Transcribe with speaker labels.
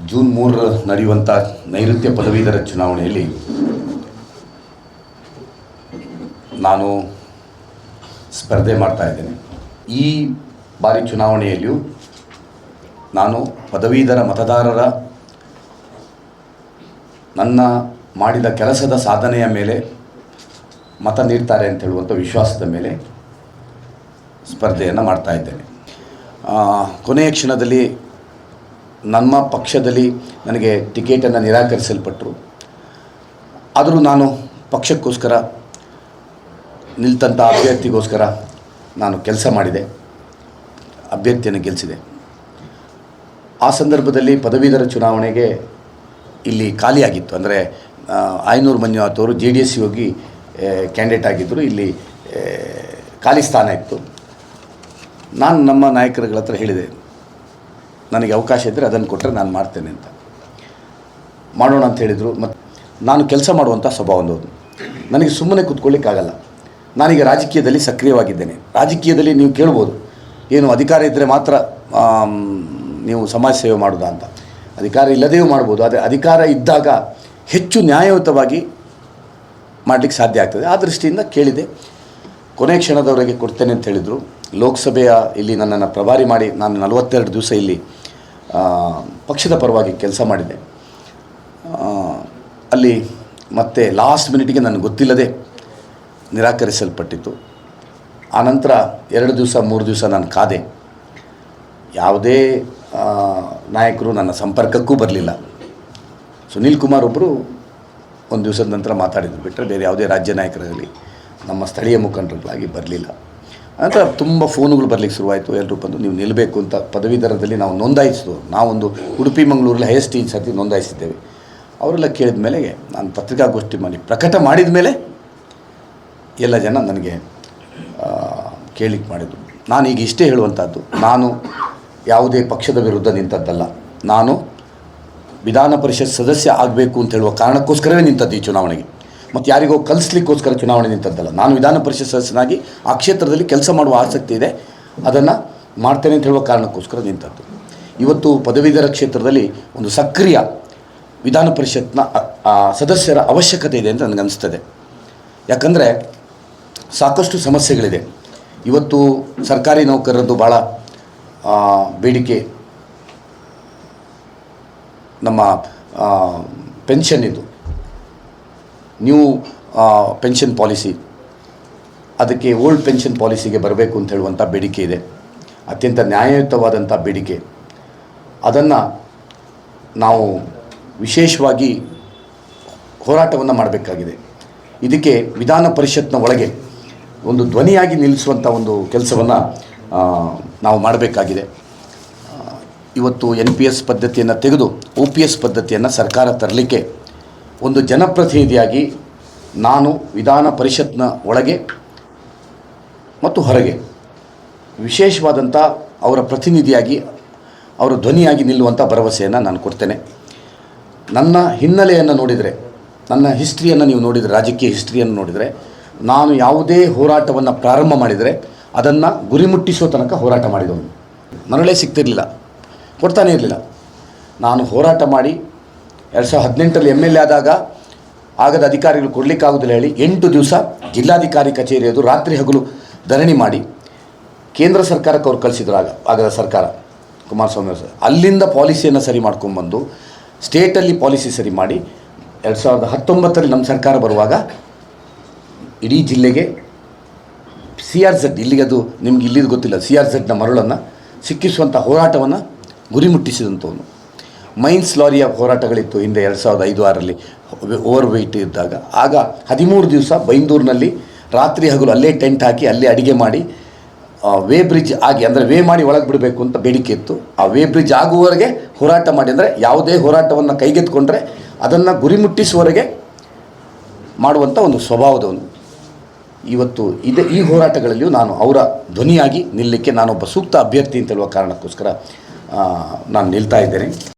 Speaker 1: June 3 ನಡೆಯುವಂಥ ನೈಋತ್ಯ ಪದವೀಧರ ಚುನಾವಣೆಯಲ್ಲಿ ನಾನು ಸ್ಪರ್ಧೆ ಮಾಡ್ತಾ ಇದ್ದೇನೆ. ಈ ಬಾರಿ ಚುನಾವಣೆಯಲ್ಲಿಯೂ ನಾನು ಪದವೀಧರ ಮತದಾರರ ನನ್ನ ಮಾಡಿದ ಕೆಲಸದ ಸಾಧನೆಯ ಮೇಲೆ ಮತ ನೀಡ್ತಾರೆ ಅಂತ ಹೇಳುವಂಥ ವಿಶ್ವಾಸದ ಮೇಲೆ ಸ್ಪರ್ಧೆಯನ್ನು ಮಾಡ್ತಾ ಇದ್ದೇನೆ. ಕೊನೆಯ ಕ್ಷಣದಲ್ಲಿ ನಮ್ಮ ಪಕ್ಷದಲ್ಲಿ ನನಗೆ ಟಿಕೆಟನ್ನು ನಿರಾಕರಿಸಲ್ಪಟ್ಟರು. ಆದರೂ ನಾನು ಪಕ್ಷಕ್ಕೋಸ್ಕರ ನಿಲ್ತಂಥ ಅಭ್ಯರ್ಥಿಗೋಸ್ಕರ ನಾನು ಕೆಲಸ ಮಾಡಿದೆ, ಅಭ್ಯರ್ಥಿಯನ್ನು ಗೆಲ್ಲಿಸಿದೆ. ಆ ಸಂದರ್ಭದಲ್ಲಿ ಪದವೀಧರ ಚುನಾವಣೆಗೆ ಇಲ್ಲಿ ಖಾಲಿಯಾಗಿತ್ತು. ಅಂದರೆ ಆಯನೂರು ಮಂಜುನಾಥ್ ಅವರು JDS ಹೋಗಿ ಕ್ಯಾಂಡಿಡೇಟ್ ಆಗಿದ್ದರು. ಇಲ್ಲಿ ಖಾಲಿ ಸ್ಥಾನ ಇತ್ತು. ನಾನು ನಮ್ಮ ನಾಯಕರುಗಳ ಹತ್ರ ಹೇಳಿದೆ, ನನಗೆ ಅವಕಾಶ ಇದ್ದರೆ ಅದನ್ನು ಕೊಟ್ಟರೆ ನಾನು ಮಾಡ್ತೇನೆ ಅಂತ. ಮಾಡೋಣ ಅಂತ ಹೇಳಿದರು. ಮತ್ತು ನಾನು ಕೆಲಸ ಮಾಡುವಂಥ ಸ್ವಭಾವ ಒಂದು, ನನಗೆ ಸುಮ್ಮನೆ ಕೂತ್ಕೊಳ್ಳಿಕ್ಕಾಗಲ್ಲ. ನಾನೀಗ ರಾಜಕೀಯದಲ್ಲಿ ಸಕ್ರಿಯವಾಗಿದ್ದೇನೆ. ರಾಜಕೀಯದಲ್ಲಿ ನೀವು ಕೇಳ್ಬೋದು, ಏನು ಅಧಿಕಾರ ಇದ್ದರೆ ಮಾತ್ರ ನೀವು ಸಮಾಜ ಸೇವೆ ಮಾಡೋದಾ ಅಂತ. ಅಧಿಕಾರ ಇಲ್ಲದೆಯೂ ಮಾಡ್ಬೋದು, ಆದರೆ ಅಧಿಕಾರ ಇದ್ದಾಗ ಹೆಚ್ಚು ನ್ಯಾಯಯುತವಾಗಿ ಮಾಡಲಿಕ್ಕೆ ಸಾಧ್ಯ ಆಗ್ತದೆ. ಆ ದೃಷ್ಟಿಯಿಂದ ಕೇಳಿದೆ. ಕೊನೆ ಕ್ಷಣದವರೆಗೆ ಕೊಡ್ತೇನೆ ಅಂತ ಹೇಳಿದರು. ಲೋಕಸಭೆಯ ಇಲ್ಲಿ ನನ್ನನ್ನು ಪ್ರಭಾರಿ ಮಾಡಿ ನಾನು 42 ದಿವಸ ಇಲ್ಲಿ ಪಕ್ಷದ ಪರವಾಗಿ ಕೆಲಸ ಮಾಡಿದೆ. ಅಲ್ಲಿ ಮತ್ತೆ ಲಾಸ್ಟ್ ಮಿನಿಟಿಗೆ ನನಗೆ ಗೊತ್ತಿಲ್ಲದೆ ನಿರಾಕರಿಸಲ್ಪಟ್ಟಿತ್ತು. ಆನಂತರ 2 ದಿವಸ 3 ದಿವಸ ನಾನು ಕಾದೆ. ಯಾವುದೇ ನಾಯಕರು ನನ್ನ ಸಂಪರ್ಕಕ್ಕೂ ಬರಲಿಲ್ಲ. ಸುನೀಲ್ ಕುಮಾರ್ ಒಬ್ಬರು ಒಂದು ದಿವಸದ ನಂತರ ಮಾತಾಡಿದ್ರು, ಬಿಟ್ಟರೆ ಬೇರೆ ಯಾವುದೇ ರಾಜ್ಯ ನಾಯಕರಾಗಲಿ ನಮ್ಮ ಸ್ಥಳೀಯ ಮುಖಂಡರುಗಳಾಗಿ ಬರಲಿಲ್ಲ. ನಂತರ ತುಂಬ ಫೋನುಗಳು ಬರಲಿಕ್ಕೆ ಶುರುವಾಯಿತು. ಎಲ್ಲರೂ ಬಂದು ನೀವು ನಿಲ್ಲಬೇಕು ಅಂತ ಪದವೀಧರದಲ್ಲಿ ನಾವು ನೋಂದಾಯಿಸಿದ್ವು. ನಾವೊಂದು ಉಡುಪಿ ಮಂಗಳೂರಲ್ಲಿ ಹೈಯೆಸ್ಟ್ ಈ ಸರ್ತಿ ನೋಂದಾಯಿಸಿದ್ದೇವೆ. ಅವರೆಲ್ಲ ಕೇಳಿದ ಮೇಲೆ ನಾನು ಪತ್ರಿಕಾಗೋಷ್ಠಿ ಮಾಡಿ ಪ್ರಕಟ ಮಾಡಿದ ಮೇಲೆ ಎಲ್ಲ ಜನ ನನಗೆ ಕೇಳಿಕ್ಕೆ ಮಾಡಿದರು. ನಾನೀಗ ಇಷ್ಟೇ ಹೇಳುವಂಥದ್ದು, ನಾನು ಯಾವುದೇ ಪಕ್ಷದ ವಿರುದ್ಧ ನಿಂತದ್ದಲ್ಲ. ನಾನು ವಿಧಾನ ಪರಿಷತ್ ಸದಸ್ಯ ಆಗಬೇಕು ಅಂತ ಹೇಳುವ ಕಾರಣಕ್ಕೋಸ್ಕರವೇ ನಿಂತದ್ದು ಈ ಚುನಾವಣೆಗೆ. ಮತ್ತು ಯಾರಿಗೋ ಕಲಿಸ್ಲಿಕ್ಕೋಸ್ಕರ ಚುನಾವಣೆ ನಿಂತದ್ದಲ್ಲ. ನಾನು ವಿಧಾನ ಪರಿಷತ್ ಸದಸ್ಯನಾಗಿ ಆ ಕ್ಷೇತ್ರದಲ್ಲಿ ಕೆಲಸ ಮಾಡುವ ಆಸಕ್ತಿ ಇದೆ, ಅದನ್ನು ಮಾಡ್ತೇನೆ ಅಂತ ಹೇಳುವ ಕಾರಣಕ್ಕೋಸ್ಕರ ನಿಂತದ್ದು. ಇವತ್ತು ಪದವೀಧರ ಕ್ಷೇತ್ರದಲ್ಲಿ ಒಂದು ಸಕ್ರಿಯ ವಿಧಾನ ಪರಿಷತ್ನ ಸದಸ್ಯರ ಅವಶ್ಯಕತೆ ಇದೆ ಅಂತ ನನಗನ್ನಿಸ್ತದೆ. ಯಾಕಂದರೆ ಸಾಕಷ್ಟು ಸಮಸ್ಯೆಗಳಿದೆ. ಇವತ್ತು ಸರ್ಕಾರಿ ನೌಕರರದ್ದು ಭಾಳ ಬೇಡಿಕೆ, ನಮ್ಮ ಪೆನ್ಷನ್ ಇದು ನ್ಯೂ ಪೆನ್ಷನ್ ಪಾಲಿಸಿ, ಅದಕ್ಕೆ ಓಲ್ಡ್ ಪೆನ್ಷನ್ ಪಾಲಿಸಿಗೆ ಬರಬೇಕು ಅಂತ ಹೇಳುವಂಥ ಬೇಡಿಕೆ ಇದೆ. ಅತ್ಯಂತ ನ್ಯಾಯಯುತವಾದಂಥ ಬೇಡಿಕೆ. ಅದನ್ನು ನಾವು ವಿಶೇಷವಾಗಿ ಹೋರಾಟವನ್ನು ಮಾಡಬೇಕಾಗಿದೆ. ಇದಕ್ಕೆ ವಿಧಾನ ಪರಿಷತ್ನ ಒಳಗೆ ಒಂದು ಧ್ವನಿಯಾಗಿ ನಿಲ್ಲಿಸುವಂಥ ಒಂದು ಕೆಲಸವನ್ನು ನಾವು ಮಾಡಬೇಕಾಗಿದೆ. ಇವತ್ತು NPS ಪದ್ಧತಿಯನ್ನು ತೆಗೆದು OPS ಪದ್ಧತಿಯನ್ನು ಸರ್ಕಾರ ತರಲಿಕ್ಕೆ ಒಂದು ಜನಪ್ರತಿನಿಧಿಯಾಗಿ ನಾನು ವಿಧಾನ ಪರಿಷತ್ನ ಒಳಗೆ ಮತ್ತು ಹೊರಗೆ ವಿಶೇಷವಾದಂಥ ಅವರ ಪ್ರತಿನಿಧಿಯಾಗಿ, ಅವರ ಧ್ವನಿಯಾಗಿ ನಿಲ್ಲುವಂಥ ಭರವಸೆಯನ್ನು ನಾನು ಕೊಡ್ತೇನೆ. ನನ್ನ ಹಿನ್ನೆಲೆಯನ್ನು ನೋಡಿದರೆ, ನನ್ನ ಹಿಸ್ಟ್ರಿಯನ್ನು ನೀವು ನೋಡಿದರೆ, ರಾಜಕೀಯ ಹಿಸ್ಟ್ರಿಯನ್ನು ನೋಡಿದರೆ, ನಾನು ಯಾವುದೇ ಹೋರಾಟವನ್ನು ಪ್ರಾರಂಭ ಮಾಡಿದರೆ ಅದನ್ನು ಗುರಿ ಮುಟ್ಟಿಸೋ ತನಕ ಹೋರಾಟ ಮಾಡಿದವನು. ಮರಳೇ ಸಿಗ್ತಿರಲಿಲ್ಲ, ಕೊಡ್ತಾನೇ ಇರಲಿಲ್ಲ. ನಾನು ಹೋರಾಟ ಮಾಡಿ 2018ರಲ್ಲಿ MLA ಆದಾಗ ಆಗದ ಅಧಿಕಾರಿಗಳು ಕೊಡಲಿಕ್ಕಾಗೋದಿಲ್ಲ ಹೇಳಿ 8 ದಿವಸ ಜಿಲ್ಲಾಧಿಕಾರಿ ಕಚೇರಿ ಅದು ರಾತ್ರಿ ಹಗಲು ಧರಣಿ ಮಾಡಿ ಕೇಂದ್ರ ಸರ್ಕಾರಕ್ಕೆ ಅವ್ರು ಕಳಿಸಿದ್ರು. ಆಗದ ಸರ್ಕಾರ ಕುಮಾರಸ್ವಾಮಿ ಅವರು ಅಲ್ಲಿಂದ ಪಾಲಿಸಿಯನ್ನು ಸರಿ ಮಾಡ್ಕೊಂಡ್ಬಂದು ಸ್ಟೇಟಲ್ಲಿ ಪಾಲಿಸಿ ಸರಿ ಮಾಡಿ 2019ರಲ್ಲಿ ನಮ್ಮ ಸರ್ಕಾರ ಬರುವಾಗ ಇಡೀ ಜಿಲ್ಲೆಗೆ CRZ, ಇಲ್ಲಿಗೆ ಅದು ನಿಮ್ಗೆ ಇಲ್ಲಿದು ಗೊತ್ತಿಲ್ಲ, CRZನ ಮರಳನ್ನು ಸಿಕ್ಕಿಸುವಂಥ ಹೋರಾಟವನ್ನು ಗುರಿ ಮುಟ್ಟಿಸಿದಂಥವನು. ಮೈನ್ಸ್ ಲಾರಿಯ ಹೋರಾಟಗಳಿತ್ತು ಹಿಂದೆ 2005-6ರಲ್ಲಿ ಓವರ್ ವೆಯ್ಟ್ ಇದ್ದಾಗ. ಆಗ 13 ದಿವಸ ಬೈಂದೂರಿನಲ್ಲಿ ರಾತ್ರಿ ಹಗಲು ಅಲ್ಲೇ ಟೆಂಟ್ ಹಾಕಿ ಅಲ್ಲೇ ಅಡುಗೆ ಮಾಡಿ ವೇ ಬ್ರಿಡ್ಜ್ ಆಗಿ, ಅಂದರೆ ವೇ ಮಾಡಿ ಒಳಗೆ ಬಿಡಬೇಕು ಅಂತ ಬೇಡಿಕೆ ಇತ್ತು. ಆ ವೇ ಬ್ರಿಡ್ಜ್ ಆಗುವವರೆಗೆ ಹೋರಾಟ ಮಾಡಿ, ಅಂದರೆ ಯಾವುದೇ ಹೋರಾಟವನ್ನು ಕೈಗೆತ್ತಿಕೊಂಡ್ರೆ ಅದನ್ನು ಗುರಿ ಮುಟ್ಟಿಸುವವರೆಗೆ ಮಾಡುವಂಥ ಒಂದು ಸ್ವಭಾವದವನು. ಇವತ್ತು ಈ ಹೋರಾಟಗಳಲ್ಲಿಯೂ ನಾನು ಅವರ ಧ್ವನಿಯಾಗಿ ನಿಲ್ಲಲಿಕ್ಕೆ ನಾನೊಬ್ಬ ಸೂಕ್ತ ಅಭ್ಯರ್ಥಿ ಅಂತ ಹೇಳುವ ಕಾರಣಕ್ಕೋಸ್ಕರ ನಾನು ನಿಲ್ತಾ ಇದ್ದೇನೆ.